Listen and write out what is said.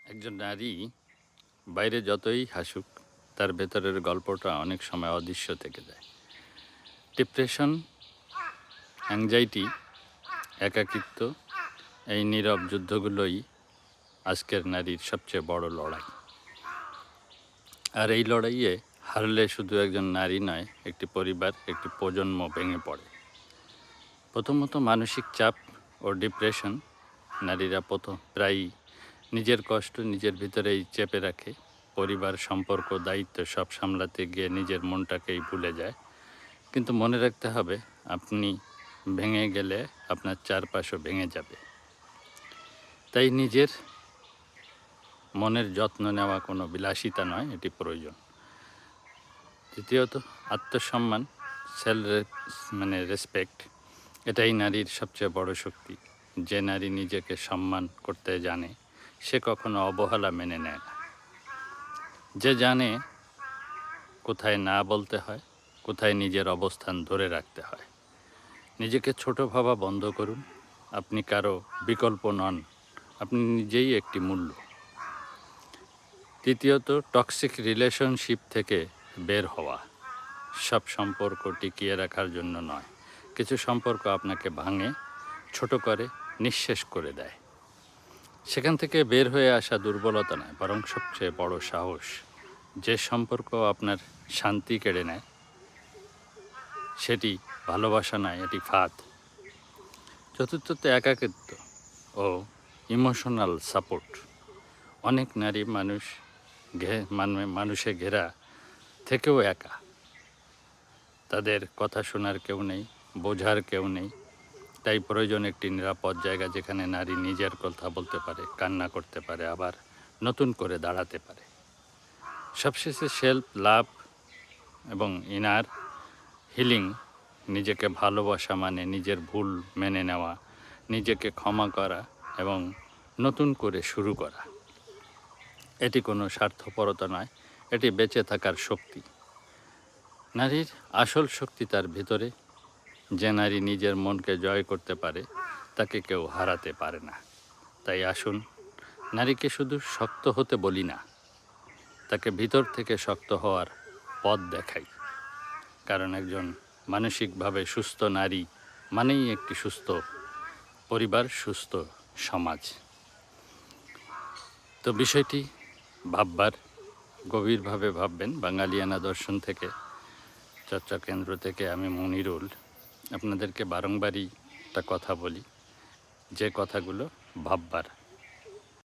একজন নারী বাইরে যতই হাসুক তার ভেতরের গল্পটা অনেক সময় অদৃশ্য থেকে যায়। ডিপ্রেশন, অ্যাংজাইটি, একাকিত্ব, এই নীরব যুদ্ধগুলোই আজকের নারীর সবচেয়ে বড় লড়াই। আর এই লড়াইয়ে হারলে শুধু একজন নারী নয়, একটি পরিবার, একটি প্রজন্ম ভেঙে পড়ে। প্রথমত মানসিক চাপ ও ডিপ্রেশন। নারীরা প্রায়ই নিজের কষ্ট নিজের ভিতরেই চেপে রাখে। পরিবার, সম্পর্ক, দায়িত্ব সব সামলাতে গিয়ে নিজের মনটাকেই ভুলে যায়। কিন্তু মনে রাখতে হবে, আপনি ভেঙে গেলে আপনার চারপাশও ভেঙে যাবে। তাই নিজের মনের যত্ন নেওয়া কোনো বিলাসিতা নয়, এটি প্রয়োজন। দ্বিতীয়ত আত্মসম্মান, রেসপেক্ট। এটাই নারীর সবচেয়ে বড় শক্তি। যে নারী নিজেকে সম্মান করতে জানে সে কখনো অবহেলা মেনে নেয় না। যে জানে কোথায় না বলতে হয়, কোথায় নিজের অবস্থান ধরে রাখতে হয়। নিজেকে ছোট ভাবা বন্ধ করুন। আপনি কারো বিকল্প নন, আপনি নিজেই একটি মূল্য। তৃতীয়ত টক্সিক রিলেশনশিপ থেকে বের হওয়া। সব সম্পর্ক টিকিয়ে রাখার জন্য নয়। কিছু সম্পর্ক আপনাকে ভাঙে, ছোট করে, নিঃশেষ করে দেয়। সেখান থেকে বের হয়ে আসা দুর্বলতা নয়, বরং সবচেয়ে বড় সাহস। যে সম্পর্ক আপনার শান্তি কেড়ে নেয় সেটি ভালোবাসা নয়, এটি ফাঁদ। চতুর্থত একাকিত্ব ও ইমোশনাল সাপোর্ট। অনেক নারী মানুষে ঘেরা থেকেও একা। তাদের কথা শোনার কেউ নেই, বোঝার কেউ নেই। তাই প্রয়োজন একটি নিরাপদ জায়গা যেখানে নারী নিজের কথা বলতে পারে, কান্না করতে পারে, আবার নতুন করে দাঁড়াতে পারে। সবশেষে সেলফ লাভ এবং ইনার হিলিং। নিজেকে ভালোবাসা মানে নিজের ভুল মেনে নেওয়া, নিজেকে ক্ষমা করা এবং নতুন করে শুরু করা। এটি কোনো স্বার্থপরতা নয়, এটি বেঁচে থাকার শক্তি। নারীর আসল শক্তি তার ভিতরে। যে নারী নিজের মনকে জয় করতে পারে তাকে কেউ হারাতে পারে না। তাই আসুন, নারীকে শুধু শক্ত হতে বলি না, তাকে ভিতর থেকে শক্ত হওয়ার পথ দেখাই। কারণ একজন মানসিকভাবে সুস্থ নারী মানেই একটি সুস্থ পরিবার, সুস্থ সমাজ। তো বিষয়টি ভাববার, গভীরভাবে ভাববেন। বাঙালিয়ানা দর্শন থেকে, চর্চা কেন্দ্র থেকে আমি মনিরুল আপনাদেরকে বারংবারই একটা কথা বলি, যে কথাগুলো ভাববার।